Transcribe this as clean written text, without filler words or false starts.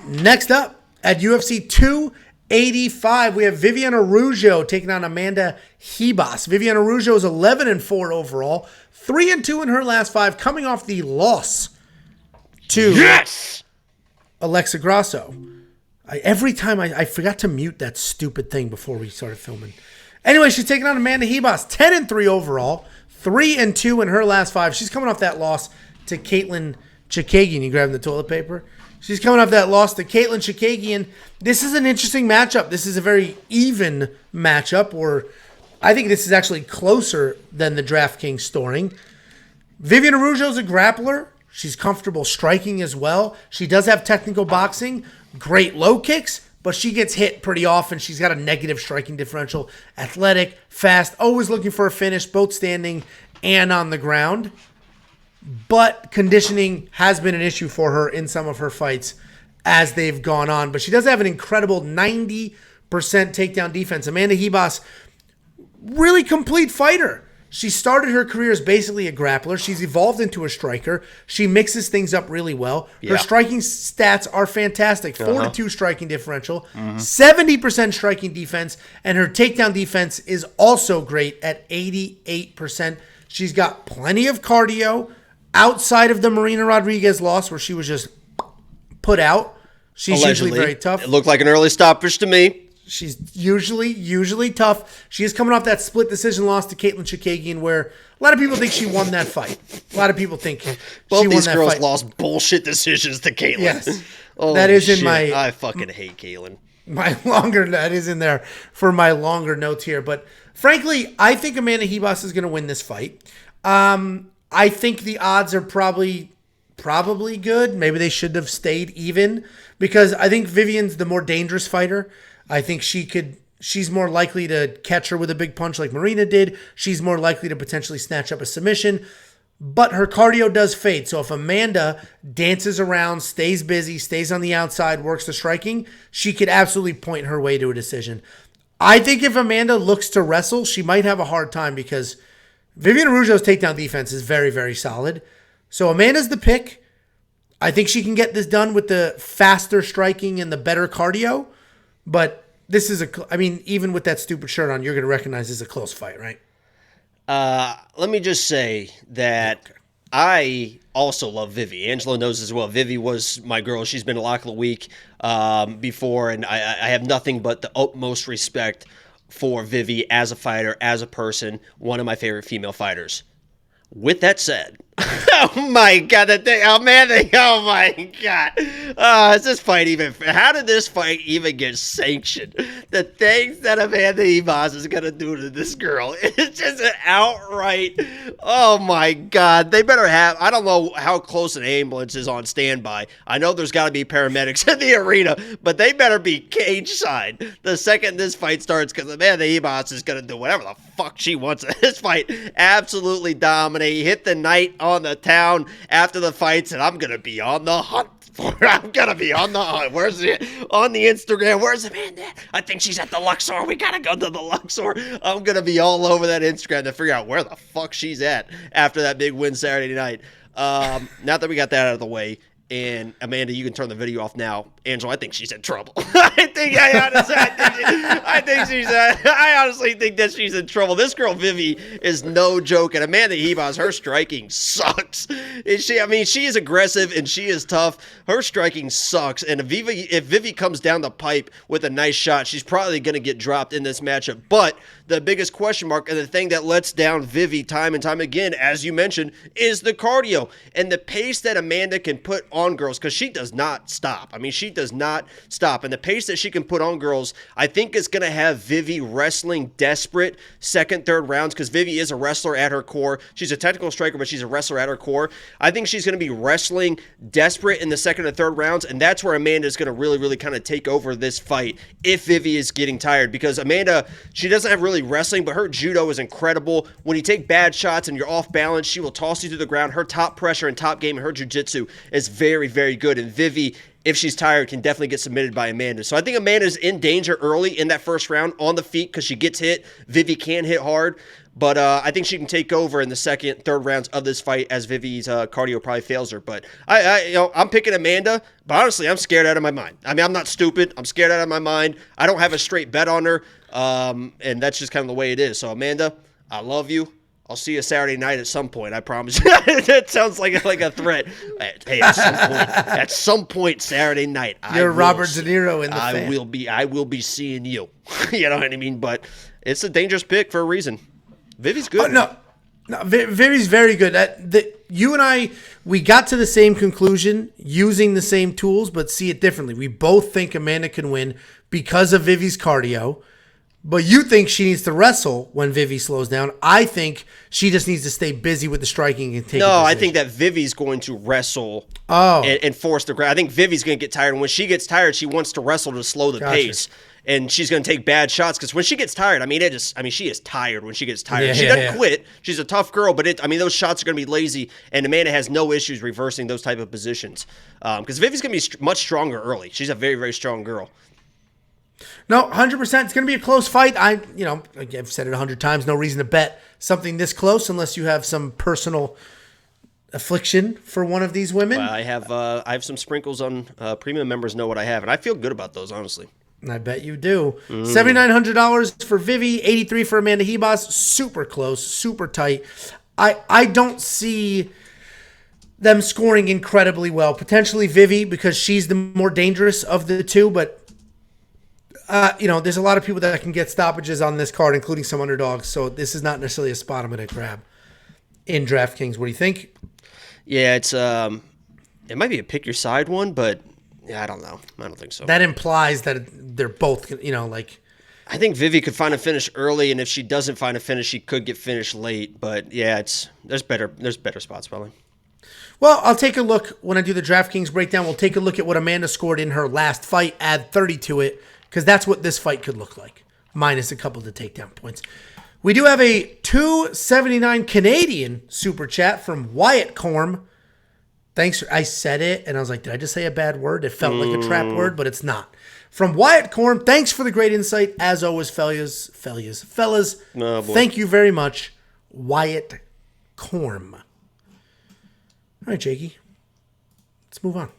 Next up at UFC 285, we have Viviane Araujo taking on Amanda Ribas. Viviane Araujo is 11-4 overall, 3-2 in her last 5, coming off the loss to Alexa Grasso. Every time I forgot to mute that stupid thing before we started filming. Anyway, she's taking on Amanda Ribas, 10-3 overall, 3-2 in her last 5. She's coming off that loss to Caitlin Chikagian. You grabbing the toilet paper? She's coming off that loss to Caitlin Chikagian. This is an interesting matchup. This is a very even matchup, or I think this is actually closer than the DraftKings scoring. Viviane Araujo is a grappler. She's comfortable striking as well. She does have technical boxing, great low kicks, but she gets hit pretty often. She's got a negative striking differential, athletic, fast, always looking for a finish, both standing and on the ground. But conditioning has been an issue for her in some of her fights as they've gone on. But she does have an incredible 90% takedown defense. Amanda Ribas, really complete fighter. She started her career as basically a grappler. She's evolved into a striker. She mixes things up really well. Her striking stats are fantastic. 4-2 striking differential, 70% striking defense, and her takedown defense is also great at 88%. She's got plenty of cardio. Outside of the Marina Rodriguez loss where she was just put out, she's usually very tough. It looked like an early stoppage to me. She's usually tough. She is coming off that split decision loss to Caitlin Chikagian where a lot of people think she won that fight. A lot of people think both she won that fight. Both these girls lost bullshit decisions to Caitlin. Yes. That is in shit. my... I fucking hate Caitlin. That is in there for my longer notes here. But frankly, I think Amanda Ribas is going to win this fight. I think the odds are probably good. Maybe they should have stayed even because I think Viviane's the more dangerous fighter. I think she's more likely to catch her with a big punch like Marina did. She's more likely to potentially snatch up a submission, but her cardio does fade. So if Amanda dances around, stays busy, stays on the outside, works the striking, she could absolutely point her way to a decision. I think if Amanda looks to wrestle, she might have a hard time because Viviane Araujo's takedown defense is very, very solid. So Amanda's the pick. I think she can get this done with the faster striking and the better cardio. But this is even with that stupid shirt on, you're going to recognize this is a close fight, right? Let me just say that I also love Vivi. Angela knows as well. Vivi was my girl. She's been a lock of the week before, and I have nothing but the utmost respect for Vivi as a fighter, as a person, one of my favorite female fighters. With that said, oh my God, Amanda, oh my God. Is this fight even, how did this fight even get sanctioned? The things that Amanda Ribas is going to do to this girl, it's just an outright, oh my God. They better have, I don't know how close an ambulance is on standby. I know there's got to be paramedics in the arena, but they better be cage side the second this fight starts because Amanda Ribas is going to do whatever the fuck she wants in this fight. Absolutely dominate. Hit the night on the town after the fights, and I'm going to be on the hunt for her. I'm going to be on the hunt. Where's it? On the Instagram. Where's Amanda? I think she's at the Luxor. We got to go to the Luxor. I'm going to be all over that Instagram to figure out where the fuck she's at after that big win Saturday night. Now that we got that out of the way, and Amanda, you can turn the video off now. Angela, I think she's in trouble. I honestly think that she's in trouble. This girl Vivi is no joke, and Amanda Ribas, her striking sucks. She is aggressive and she is tough. Her striking sucks, and if Vivi comes down the pipe with a nice shot, she's probably going to get dropped in this matchup. But the biggest question mark and the thing that lets down Vivi time and time again, as you mentioned, is the cardio and the pace that Amanda can put on girls, because she does not stop. She does not stop. And the pace that she can put on girls, I think is going to have Vivi wrestling desperate second, third rounds, because Vivi is a wrestler at her core. She's a technical striker, but she's a wrestler at her core. I think she's going to be wrestling desperate in the second and third rounds, and that's where Amanda is going to really, really kind of take over this fight if Vivi is getting tired, because Amanda, she doesn't have really wrestling, but her judo is incredible. When you take bad shots and you're off balance, she will toss you to the ground. Her top pressure and top game and her jiu-jitsu is very, very good, and Vivi if she's tired, can definitely get submitted by Amanda. So I think Amanda's in danger early in that first round on the feet because she gets hit. Vivi can hit hard, but I think she can take over in the second, third rounds of this fight as Vivi's cardio probably fails her. But I'm picking Amanda, but honestly, I'm scared out of my mind. I mean, I'm not stupid. I'm scared out of my mind. I don't have a straight bet on her, and that's just kind of the way it is. So Amanda, I love you. I'll see you Saturday night at some point. I promise. That sounds like a threat. Hey, at some point Saturday night, you're Robert De Niro in the fan. I will be seeing you. You know what I mean? But it's a dangerous pick for a reason. Vivi's good. No, Vivi's very good. You and I, we got to the same conclusion using the same tools, but see it differently. We both think Amanda can win because of Vivi's cardio. But you think she needs to wrestle when Vivi slows down. I think she just needs to stay busy with the striking and take. No, I think that Vivi's going to wrestle and force the ground. I think Vivi's going to get tired. And when she gets tired, she wants to wrestle to slow the pace. And she's going to take bad shots because when she gets tired, she is tired when she gets tired. She doesn't quit. She's a tough girl, but those shots are going to be lazy. And Amanda has no issues reversing those type of positions because Vivi's going to be much stronger early. She's a very, very strong girl. No, 100%. It's going to be a close fight. I've said it 100 times. No reason to bet something this close unless you have some personal affliction for one of these women. Well, I have some sprinkles on premium members know what I have, and I feel good about those, honestly. I bet you do. $7,900 for Vivi, $83 for Amanda Ribas. Super close, super tight. I don't see them scoring incredibly well. Potentially Vivi because she's the more dangerous of the two, but there's a lot of people that can get stoppages on this card, including some underdogs. So this is not necessarily a spot I'm going to grab in DraftKings. What do you think? Yeah, it's it might be a pick your side one, but yeah, I don't know. I don't think so. That implies that they're both, I think Vivi could find a finish early, and if she doesn't find a finish, she could get finished late. But yeah, there's better spots probably. Well, I'll take a look when I do the DraftKings breakdown. We'll take a look at what Amanda scored in her last fight, add 30 to it. Because that's what this fight could look like, minus a couple of the takedown points. We do have a $2.79 Canadian super chat from Wyatt Corm. Thanks. I said it, and I was like, did I just say a bad word? It felt like a trap word, but it's not. From Wyatt Corm, thanks for the great insight. As always, fellas. Oh, thank you very much, Wyatt Corm. All right, Jakey. Let's move on.